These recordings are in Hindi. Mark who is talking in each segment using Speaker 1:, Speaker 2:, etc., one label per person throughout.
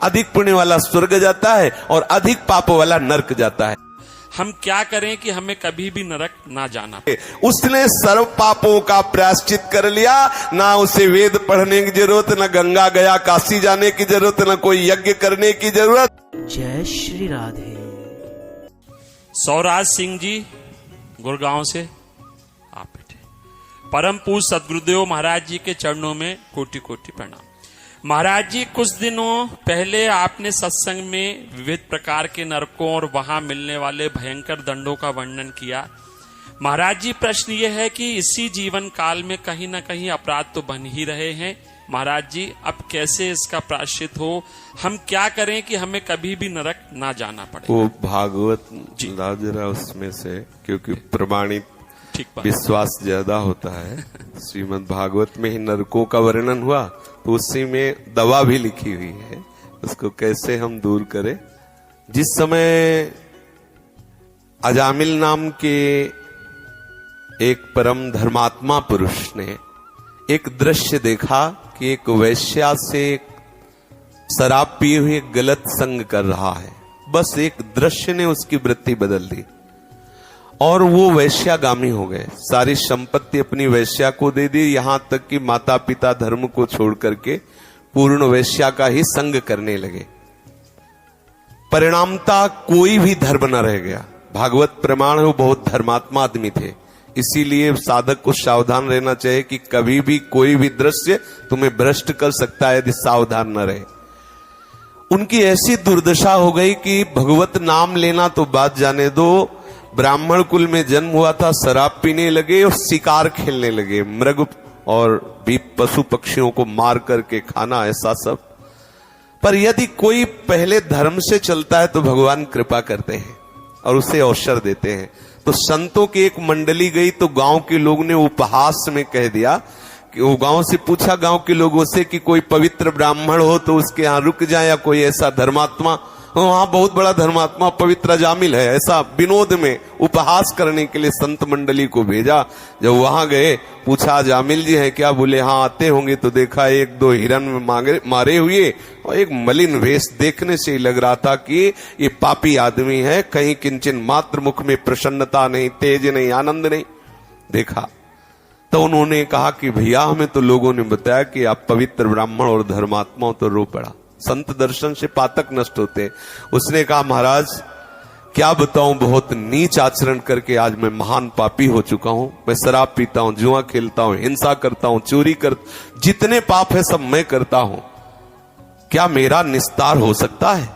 Speaker 1: अधिक पुण्य वाला स्वर्ग जाता है और अधिक पाप वाला नरक जाता है।
Speaker 2: हम क्या करें कि हमें कभी भी नरक ना जाना पड़े।
Speaker 1: उसने सर्व पापों का प्रायश्चित कर लिया, ना उसे वेद पढ़ने की जरूरत, ना गंगा गया काशी जाने की जरूरत, ना कोई यज्ञ करने की जरूरत।
Speaker 3: जय श्री राधे।
Speaker 2: सौराज सिंह जी गुड़गांव से आप बैठे। परम पूज्य सदगुरुदेव महाराज जी के चरणों में कोटि कोटि प्रणाम। महाराज जी, कुछ दिनों पहले आपने सत्संग में विविध प्रकार के नरकों और वहां मिलने वाले भयंकर दंडों का वर्णन किया। महाराज जी, प्रश्न यह है कि इसी जीवन काल में कहीं ना कहीं अपराध तो बन ही रहे हैं। महाराज जी, अब कैसे इसका प्रायश्चित हो, हम क्या करें कि हमें कभी भी नरक ना जाना पड़े।
Speaker 1: वो भागवत जरा उसमें से, क्योंकि प्रमाणित विश्वास ज्यादा होता है। श्रीमद् भागवत में ही नरकों का वर्णन हुआ, तो उसी में दवा भी लिखी हुई है, उसको कैसे हम दूर करें। जिस समय अजामिल नाम के एक परम धर्मात्मा पुरुष ने एक दृश्य देखा कि एक वैश्या से शराब पिए हुए गलत संग कर रहा है, बस एक दृश्य ने उसकी वृत्ति बदल दी और वो वैश्यागामी हो गए। सारी संपत्ति अपनी वैश्या को दे दी, यहां तक कि माता पिता धर्म को छोड़ करके पूर्ण वैश्या का ही संग करने लगे। परिणामता कोई भी धर्म न रह गया। भागवत प्रमाण है, वो बहुत धर्मात्मा आदमी थे। इसीलिए साधक को सावधान रहना चाहिए कि कभी भी कोई भी दृश्य तुम्हें भ्रष्ट कर सकता है यदि सावधान न रहे। उनकी ऐसी दुर्दशा हो गई कि भगवत नाम लेना तो बात जाने दो, ब्राह्मण कुल में जन्म हुआ था, शराब पीने लगे और शिकार खेलने लगे, मृग और भी पशु पक्षियों को मार करके खाना, ऐसा सब। पर यदि कोई पहले धर्म से चलता है तो भगवान कृपा करते हैं और उसे अवसर देते हैं। तो संतों की एक मंडली गई तो गांव के लोग ने उपहास में कह दिया कि वो गांव से पूछा गांव के लोगों से कि कोई पवित्र ब्राह्मण हो तो उसके यहाँ रुक जाए, या कोई ऐसा धर्मात्मा। वहां बहुत बड़ा धर्मात्मा पवित्र अजामिल है, ऐसा विनोद में उपहास करने के लिए संत मंडली को भेजा। जब वहां गए पूछा अजामिल जी हैं क्या, बोले हाँ आते होंगे। तो देखा एक दो हिरन में मारे हुए और एक मलिन वेश, देखने से ही लग रहा था कि ये पापी आदमी है, कहीं किंचन मात्र मुख में प्रसन्नता नहीं, तेज नहीं, आनंद नहीं। देखा तो उन्होंने कहा कि भैया हमें तो लोगों ने बताया कि आप पवित्र ब्राह्मण और धर्मात्मा, तो रो पड़ा। संत दर्शन से पातक नष्ट होते। उसने कहा महाराज क्या बताऊं, बहुत नीच आचरण करके आज मैं महान पापी हो चुका हूं। मैं शराब पीता हूं, जुआ खेलता हूं, हिंसा करता हूं, चोरी कर, जितने पाप है सब मैं करता हूं। क्या मेरा निस्तार हो सकता है?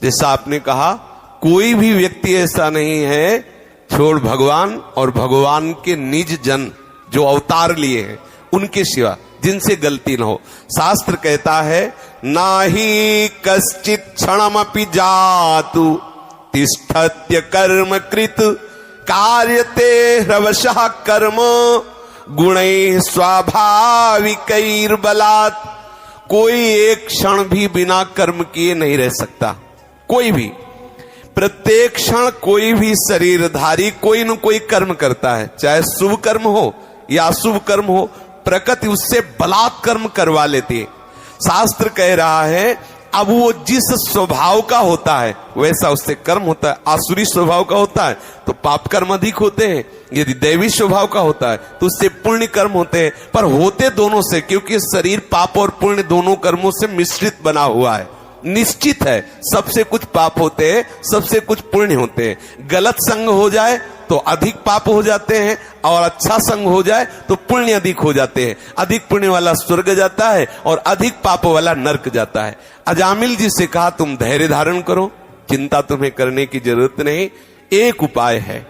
Speaker 1: जैसा आपने कहा, कोई भी व्यक्ति ऐसा नहीं है, छोड़ भगवान और भगवान के निज जन जो अवतार लिए हैं उनके सिवा, जिनसे गलती न हो। शास्त्र कहता है नाहि कश्चित क्षणमपि जातु तिष्ठत्य कर्म कृत कार्यते ह्रवशः कर्म गुणैः स्वाभाविकैर्बलात्। कोई एक क्षण भी बिना कर्म किए नहीं रह सकता, कोई भी। प्रत्येक क्षण कोई भी शरीरधारी कोई न कोई कर्म करता है, चाहे शुभ कर्म हो या अशुभ कर्म हो, प्रकृति उससे बलात् कर्म करवा लेती है। शास्त्र कह रहा है अब वो जिस स्वभाव का होता है वैसा उससे कर्म होता है। आसुरी स्वभाव का होता है तो पाप कर्म अधिक होते हैं, यदि दैवी स्वभाव का होता है तो उससे पुण्य कर्म होते हैं। पर होते दोनों से, क्योंकि शरीर पाप और पुण्य दोनों कर्मों से मिश्रित बना हुआ है। निश्चित है सबसे कुछ पाप होते हैं, सबसे कुछ पुण्य होते हैं। गलत संग हो जाए तो अधिक पाप हो जाते हैं और अच्छा संग हो जाए तो पुण्य अधिक हो जाते हैं। अधिक पुण्य वाला स्वर्ग जाता है और अधिक पाप वाला नरक जाता है। अजामिल जी से कहा तुम धैर्य धारण करो, चिंता तुम्हें करने की जरूरत नहीं। एक उपाय है,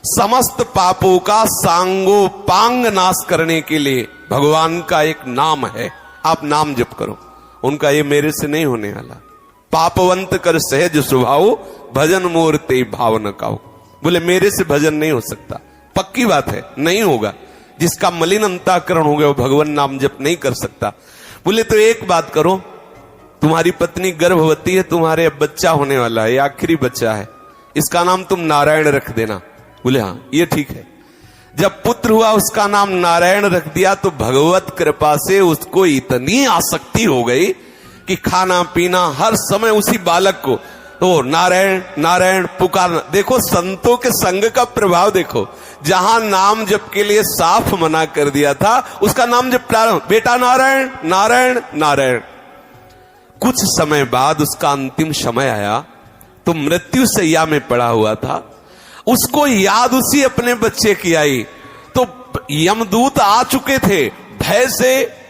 Speaker 1: समस्त पापों का सांगोपांग नाश करने के लिए भगवान का एक नाम है, आप नाम जप करो। उनका ये मेरे से नहीं होने वाला। पापवंत कर सहज स्वभाव भजन मोर ते भाव न काओ। बोले मेरे से भजन नहीं हो सकता, पक्की बात है नहीं होगा। जिसका मलिन अंतःकरण हो गया वो भगवान नाम जप नहीं कर सकता। बोले तो एक बात करो, तुम्हारी पत्नी गर्भवती है, तुम्हारे अब बच्चा होने वाला है, आखिरी बच्चा है, इसका नाम तुम नारायण रख देना। बोले हाँ ये ठीक है। जब पुत्र हुआ उसका नाम नारायण रख दिया तो भगवत कृपा से उसको इतनी आसक्ति हो गई कि खाना पीना हर समय उसी बालक को तो नारायण नारायण पुकारना। देखो संतों के संग का प्रभाव देखो, जहां नाम जप के लिए साफ मना कर दिया था उसका नाम जप प्रारंभ, बेटा नारायण नारायण नारायण। कुछ समय बाद उसका अंतिम समय आया तो मृत्यु शैया में पड़ा हुआ था, उसको याद उसी अपने बच्चे की आई तो यमदूत आ चुके थे। भय से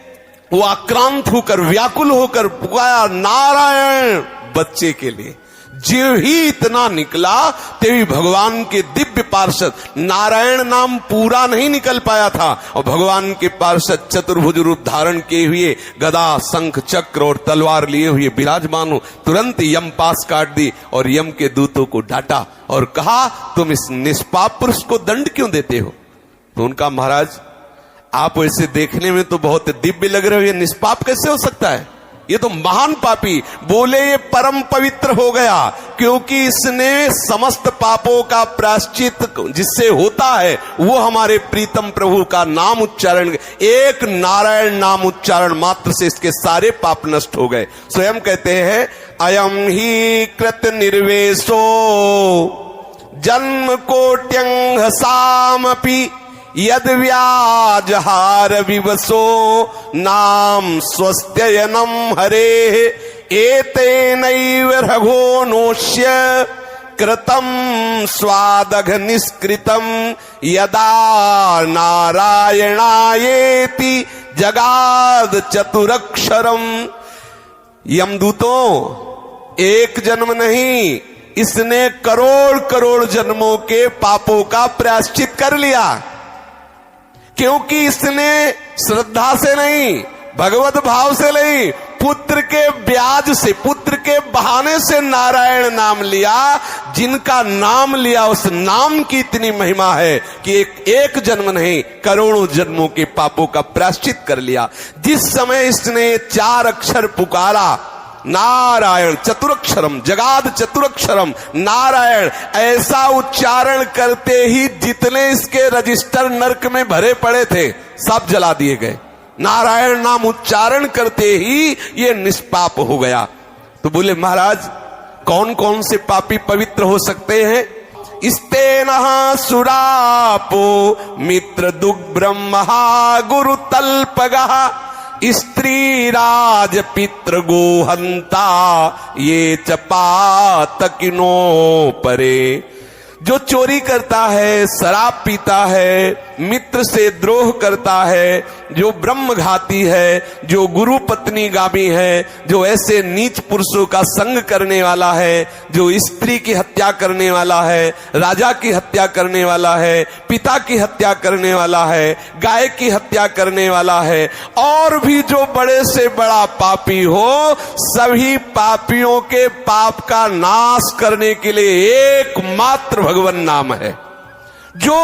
Speaker 1: वो आक्रांत होकर व्याकुल होकर पुकारा नारायण बच्चे के लिए। जो ही इतना निकला तेरी भगवान के दिव्य पार्षद, नारायण नाम पूरा नहीं निकल पाया था और भगवान के पार्षद चतुर्भुज रूप धारण किए हुए गदा शंख चक्र और तलवार लिए हुए विराजमान हो, तुरंत यम पास काट दी और यम के दूतों को डांटा और कहा तुम इस निष्पाप पुरुष को दंड क्यों देते हो। तो उनका महाराज आप वैसे देखने में तो बहुत दिव्य लग रहे हो, ये निष्पाप कैसे हो सकता है, ये तो महान पापी। बोले ये परम पवित्र हो गया क्योंकि इसने समस्त पापों का प्रायश्चित जिससे होता है वो हमारे प्रीतम प्रभु का नाम उच्चारण, एक नारायण नाम उच्चारण मात्र से इसके सारे पाप नष्ट हो गए। स्वयं कहते हैं अयम ही कृत निर्वेशो जन्म कोट्यंग सामपि यद व्याजहार विवसो नाम स्वस्त्ययनम हरे एतेनैव रघो नोष्य कृतम स्वादघ निष्कृतम यदा नारायणायेति जगाद चतुरक्षरम। यमदूतों एक जन्म नहीं, इसने करोड़ करोड़ जन्मों के पापों का प्रायश्चित कर लिया क्योंकि इसने श्रद्धा से नहीं, भगवत भाव से नहीं, पुत्र के ब्याज से, पुत्र के बहाने से नारायण नाम लिया। जिनका नाम लिया उस नाम की इतनी महिमा है कि एक जन्म नहीं करोड़ों जन्मों के पापों का प्रायश्चित कर लिया। जिस समय इसने 4 अक्षर पुकारा नारायण चतुरक्षरम जगाद चतुरक्षरम नारायण, ऐसा उच्चारण करते ही जितने इसके रजिस्टर नरक में भरे पड़े थे सब जला दिए गए। नारायण नाम उच्चारण करते ही ये निष्पाप हो गया। तो बोले महाराज कौन कौन से पापी पवित्र हो सकते हैं। स्तेनः सुरापो मित्र दुग्ब्रह्महा गुरु तल्पगः स्त्री राज पितृ गोहंता ये च पातकिनो परे। जो चोरी करता है, शराब पीता है, मित्र से द्रोह करता है, जो ब्रह्मघाती है, जो गुरु पत्नी गामी है, जो ऐसे नीच पुरुषों का संग करने वाला है, जो स्त्री की हत्या करने वाला है, राजा की हत्या करने वाला है, पिता की हत्या करने वाला है, गाय की हत्या करने वाला है, और भी जो बड़े से बड़ा पापी हो, सभी पापियों के पाप का नाश करने के लिए एकमात्र भगवान नाम है। जो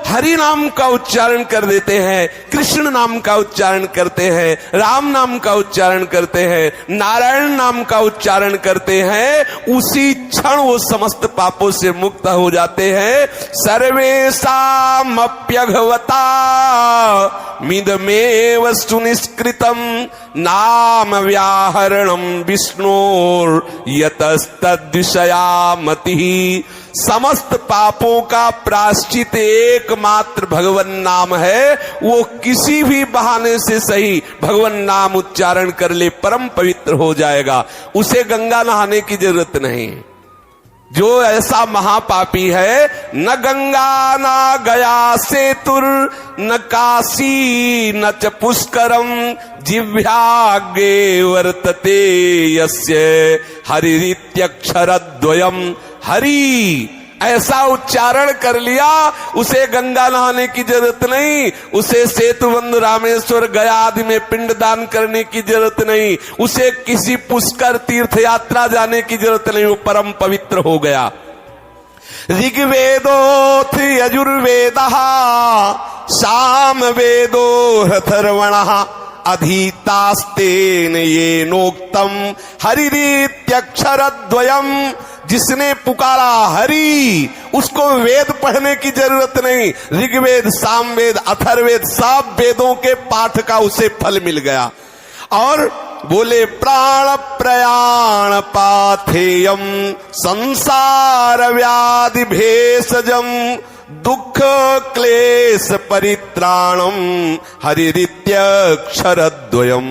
Speaker 1: हरि नाम का उच्चारण कर देते हैं, कृष्ण नाम का उच्चारण करते हैं, राम नाम का उच्चारण करते हैं, नारायण नाम का उच्चारण करते हैं, उसी क्षण वो समस्त पापों से मुक्त हो जाते हैं। सर्वेषामप्यघवता मिदमेव सुनिष्कृतम नाम व्याहरणम विष्णोर यतस्तद्विषया मतिः। समस्त पापों का प्रायश्चित एकमात्र भगवन नाम है। वो किसी भी बहाने से सही भगवन नाम उच्चारण कर ले परम पवित्र हो जाएगा, उसे गंगा नहाने की जरूरत नहीं। जो ऐसा महापापी है, न गंगा न गया सेतुर न काशी न च पुष्करम जिह्वाग्रे वर्तते यस्य हरिरित्यक्षरद्वयम्। हरि ऐसा उच्चारण कर लिया, उसे गंगा नहाने की जरूरत नहीं, उसे सेतुबंध रामेश्वर गया आदि में पिंडदान करने की जरूरत नहीं, उसे किसी पुष्कर तीर्थ यात्रा जाने की जरूरत नहीं, वो परम पवित्र हो गया। ऋग्वेदोऽथ यजुर्वेदः सामवेदो अथर्वणः अधीतास्तेन येनोक्तम हरिरित्यक्षरद्वयम्। जिसने पुकारा हरि, उसको वेद पढ़ने की जरूरत नहीं, ऋग्वेद सामवेद अथर्ववेद सब वेदों के पाठ का उसे फल मिल गया। और बोले प्राण प्रयाण पाथेयम संसार व्याधि भेषजम दुख क्लेश परित्राणम हरिरित्यक्षरद्वयम।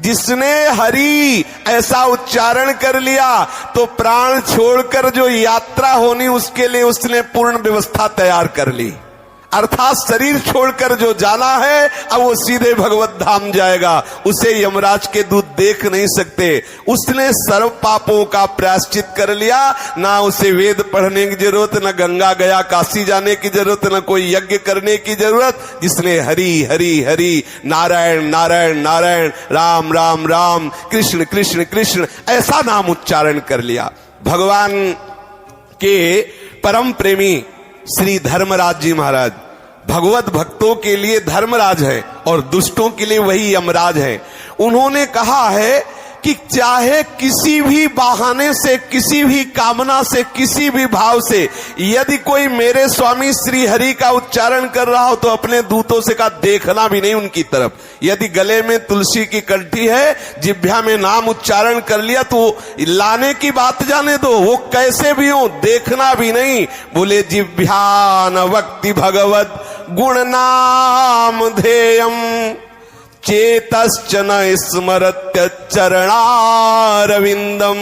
Speaker 1: जिसने हरि ऐसा उच्चारण कर लिया तो प्राण छोड़कर जो यात्रा होनी उसके लिए उसने पूर्ण व्यवस्था तैयार कर ली। अर्थात शरीर छोड़कर जो जाना है अब वो सीधे भगवत धाम जाएगा, उसे यमराज के दूत देख नहीं सकते। उसने सर्व पापों का प्रायश्चित कर लिया, ना उसे वेद पढ़ने की जरूरत, ना गंगा गया काशी जाने की जरूरत, ना कोई यज्ञ करने की जरूरत। जिसने हरि हरि हरि नारायण नारायण नारायण राम राम राम कृष्ण कृष्ण कृष्ण ऐसा नाम उच्चारण कर लिया। भगवान के परम प्रेमी श्री धर्मराज जी महाराज भगवत भक्तों के लिए धर्मराज है और दुष्टों के लिए वही यमराज है। उन्होंने कहा है कि चाहे किसी भी बहाने से, किसी भी कामना से, किसी भी भाव से यदि कोई मेरे स्वामी श्री हरि का उच्चारण कर रहा हो तो अपने दूतों से का देखना भी नहीं उनकी तरफ। यदि गले में तुलसी की कंठी है, जिह्वा में नाम उच्चारण कर लिया तो लाने की बात जाने दो, वो कैसे भी हो देखना भी नहीं। बोले जिह्वान वक्ति भगवत गुण नाम ध्येयम चेतश्च न स्मरत्य चरणारविंदम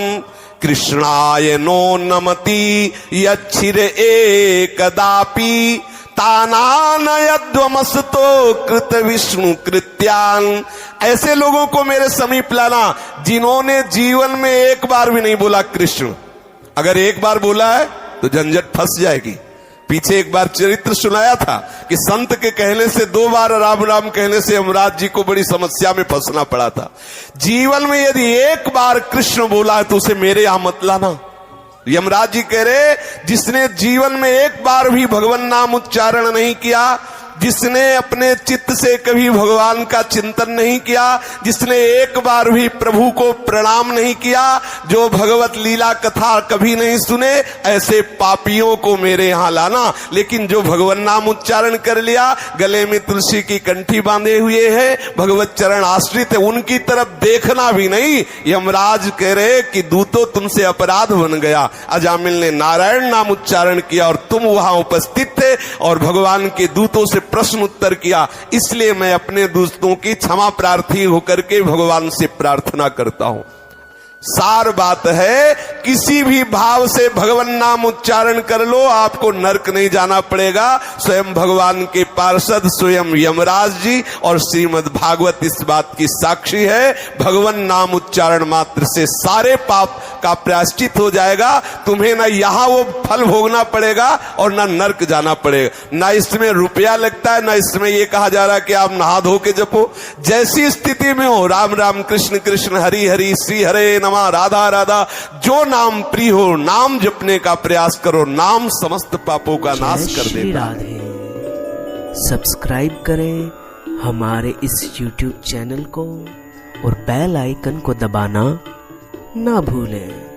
Speaker 1: कृष्णाय नो नमति यच्छिर एकदापि तानानयध्वमस्तो कृत विष्णु कृत्यान। ऐसे लोगों को मेरे समीप लाना जिन्होंने जीवन में एक बार भी नहीं बोला कृष्ण। अगर एक बार बोला है तो झंझट फंस जाएगी। पीछे एक बार चरित्र सुनाया था कि संत के कहने से 2 बार राम राम कहने से यमराज जी को बड़ी समस्या में फंसना पड़ा था। जीवन में यदि एक बार कृष्ण बोला है तो उसे मेरे यहां मत लाना। यमराज जी कह रहे जिसने जीवन में एक बार भी भगवान नाम उच्चारण नहीं किया, जिसने अपने चित्त से कभी भगवान का चिंतन नहीं किया, जिसने एक बार भी प्रभु को प्रणाम नहीं किया, जो भगवत लीला कथा कभी नहीं सुने, ऐसे पापियों को मेरे यहां लाना। लेकिन जो भगवान नाम उच्चारण कर लिया, गले में तुलसी की कंठी बांधे हुए है, भगवत चरण आश्रित है, उनकी तरफ देखना भी नहीं। यमराज कह रहे कि दूतो तुमसे अपराध बन गया। अजामिल ने नारायण नाम उच्चारण किया और तुम वहां उपस्थित थे और भगवान के दूतों से प्रश्न उत्तर किया, इसलिए मैं अपने दोस्तों की क्षमा प्रार्थी होकर के भगवान से प्रार्थना करता हूं। सार बात है किसी भी भाव से भगवान नाम उच्चारण कर लो, आपको नरक नहीं जाना पड़ेगा। स्वयं भगवान के पार्षद स्वयं यमराज जी और श्रीमद् भागवत इस बात की साक्षी है। भगवान नाम उच्चारण मात्र से सारे पाप का प्रायश्चित हो जाएगा। तुम्हें ना यहाँ वो फल भोगना पड़ेगा और ना नरक जाना पड़ेगा। ना इसमें रुपया लगता है, ना इसमें ये कहा जा रहा है कि आप नहा धो के जपो। जैसी स्थिति में हो राम राम कृष्ण कृष्ण हरि हरि श्री हरे नमः राधा राधा, जो नाम प्रिय हो नाम जपने का प्रयास करो। नाम समस्त पापों का नाश कर देता है।
Speaker 3: सब्सक्राइब करें हमारे इस YouTube चैनल को और बेल आइकन को दबाना ना भूलें।